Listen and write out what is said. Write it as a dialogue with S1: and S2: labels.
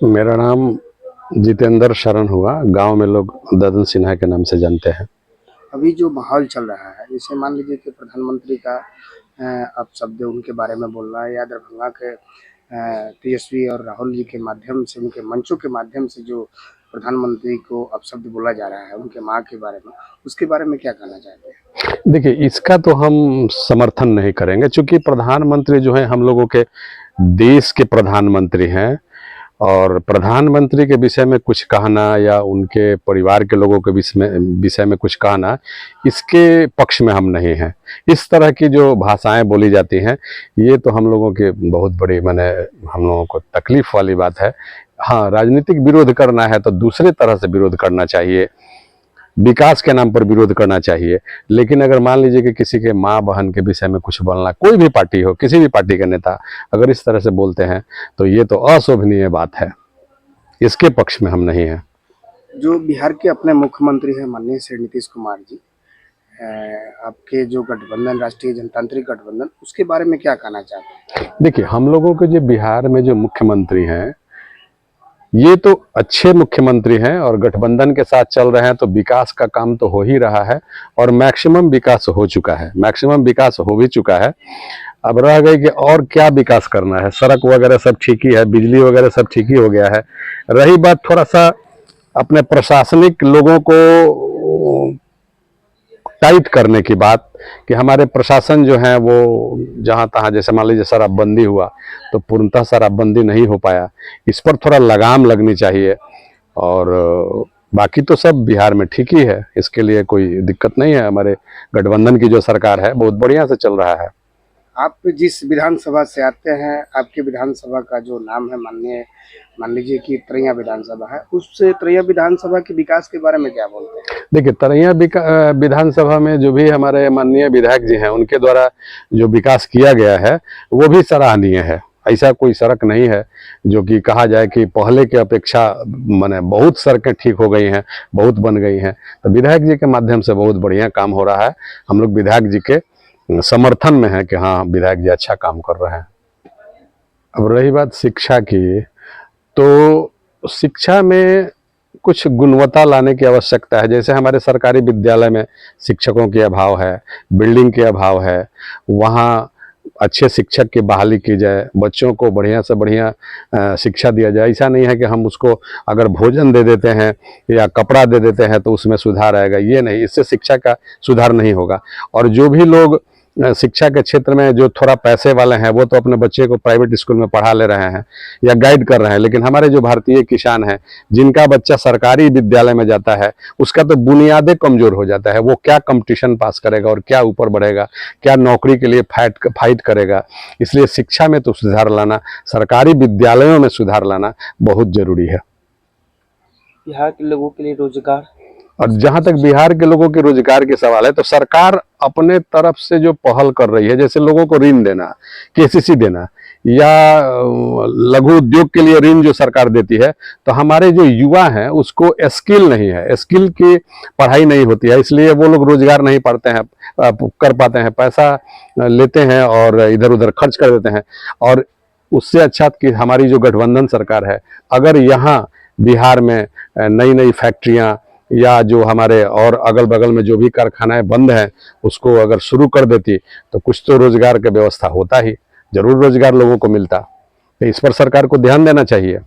S1: मेरा नाम जितेंद्र शरण हुआ। गांव में लोग ददन सिन्हा के नाम से जानते हैं।
S2: अभी जो माहौल चल रहा है, जैसे मान लीजिए कि प्रधानमंत्री का अपशब्द उनके बारे में बोल रहा है, या दरभंगा के तेजस्वी और राहुल जी के माध्यम से, उनके मंचों के माध्यम से जो प्रधानमंत्री को अपशब्द बोला जा रहा है उनके माँ के बारे में, उसके बारे में क्या कहना चाहते हैं?
S1: देखिए, इसका तो हम समर्थन नहीं करेंगे, क्योंकि प्रधानमंत्री जो है हम लोगों के देश के प्रधानमंत्री हैं, और प्रधानमंत्री के विषय में कुछ कहना या उनके परिवार के लोगों के विषय में कुछ कहना, इसके पक्ष में हम नहीं हैं। इस तरह की जो भाषाएं बोली जाती हैं, ये तो हम लोगों के बहुत बड़ी हम लोगों को तकलीफ वाली बात है। हाँ, राजनीतिक विरोध करना है तो दूसरे तरह से विरोध करना चाहिए, विकास के नाम पर विरोध करना चाहिए। लेकिन अगर मान लीजिए कि किसी के माँ बहन के विषय में कुछ बोलना, कोई भी पार्टी हो, किसी भी पार्टी के नेता अगर इस तरह से बोलते हैं तो ये तो अशोभनीय बात है। इसके पक्ष में हम नहीं हैं।
S2: जो बिहार के अपने मुख्यमंत्री हैं माननीय श्री नीतीश कुमार जी, आपके जो गठबंधन, राष्ट्रीय जनतांत्रिक गठबंधन, उसके बारे में क्या कहना चाहते हैं?
S1: देखिए, हम लोगों के जो बिहार में जो मुख्यमंत्री हैं, ये तो अच्छे मुख्यमंत्री हैं और गठबंधन के साथ चल रहे हैं, तो विकास का काम तो हो ही रहा है और मैक्सिमम विकास हो चुका है, मैक्सिमम विकास हो भी चुका है। अब रह गई कि और क्या विकास करना है। सड़क वगैरह सब ठीक ही है, बिजली वगैरह सब ठीक ही हो गया है। रही बात थोड़ा सा अपने प्रशासनिक लोगों को टाइट करने की बात, कि हमारे प्रशासन जो है वो जहाँ तहाँ, जैसे मान लीजिए शराबबंदी हुआ तो पूर्णतः शराबबंदी नहीं हो पाया, इस पर थोड़ा लगाम लगनी चाहिए। और बाकी तो सब बिहार में ठीक ही है, इसके लिए कोई दिक्कत नहीं है। हमारे गठबंधन की जो सरकार है बहुत बढ़िया से चल रहा है।
S2: आप जिस विधानसभा से आते हैं, आपके विधानसभा का जो नाम है मान लीजिए कि तरैया विधानसभा है, उस तरैया विधानसभा के विकास के बारे में क्या बोलते हैं?
S1: देखिए, तरैया विधानसभा में जो भी हमारे माननीय विधायक जी हैं, उनके द्वारा जो विकास किया गया है वो भी सराहनीय है। ऐसा कोई सड़क नहीं है जो कि कहा जाए कि पहले के अपेक्षा माने बहुत सड़कें ठीक हो गई हैं, बहुत बन गई हैं। तो विधायक जी के माध्यम से बहुत बढ़िया काम हो रहा है। हम लोग विधायक जी के समर्थन में हैं कि हाँ, विधायक जी अच्छा काम कर रहे हैं। अब रही बात शिक्षा की, तो शिक्षा में कुछ गुणवत्ता लाने की आवश्यकता है। जैसे हमारे सरकारी विद्यालय में शिक्षकों के अभाव है, बिल्डिंग के अभाव है, वहाँ अच्छे शिक्षक की बहाली की जाए, बच्चों को बढ़िया से बढ़िया शिक्षा दिया जाए। ऐसा नहीं है कि हम उसको अगर भोजन दे देते हैं या कपड़ा दे देते हैं तो उसमें सुधार आएगा, ये नहीं, इससे शिक्षा का सुधार नहीं होगा। और जो भी लोग शिक्षा के क्षेत्र में जो थोड़ा पैसे वाले हैं, वो तो अपने बच्चे को प्राइवेट स्कूल में पढ़ा ले रहे हैं या गाइड कर रहे हैं। लेकिन हमारे जो भारतीय किसान हैं, जिनका बच्चा सरकारी विद्यालय में जाता है, उसका तो बुनियादें कमजोर हो जाता है। वो क्या कंपटीशन पास करेगा और क्या ऊपर बढ़ेगा, क्या नौकरी के लिए फाइट करेगा। इसलिए शिक्षा में तो सुधार लाना, सरकारी विद्यालयों में सुधार लाना बहुत जरूरी है।
S2: बिहार के लोगों के लिए रोजगार,
S1: और जहां तक बिहार के लोगों के रोजगार के सवाल है, तो सरकार अपने तरफ से जो पहल कर रही है, जैसे लोगों को ऋण देना, केसीसी देना, या लघु उद्योग के लिए ऋण जो सरकार देती है, तो हमारे जो युवा हैं उसको स्किल नहीं है, स्किल की पढ़ाई नहीं होती है, इसलिए वो लोग रोजगार नहीं पढ़ते हैं, कर पाते हैं, पैसा लेते हैं और इधर उधर खर्च कर देते हैं। और उससे अच्छा कि हमारी जो गठबंधन सरकार है, अगर यहाँ बिहार में नई नई फैक्ट्रियाँ या जो हमारे और अगल बगल में जो भी कारखानाएं बंद हैं उसको अगर शुरू कर देती, तो कुछ तो रोजगार की व्यवस्था होता ही, जरूर रोजगार लोगों को मिलता। तो इस पर सरकार को ध्यान देना चाहिए।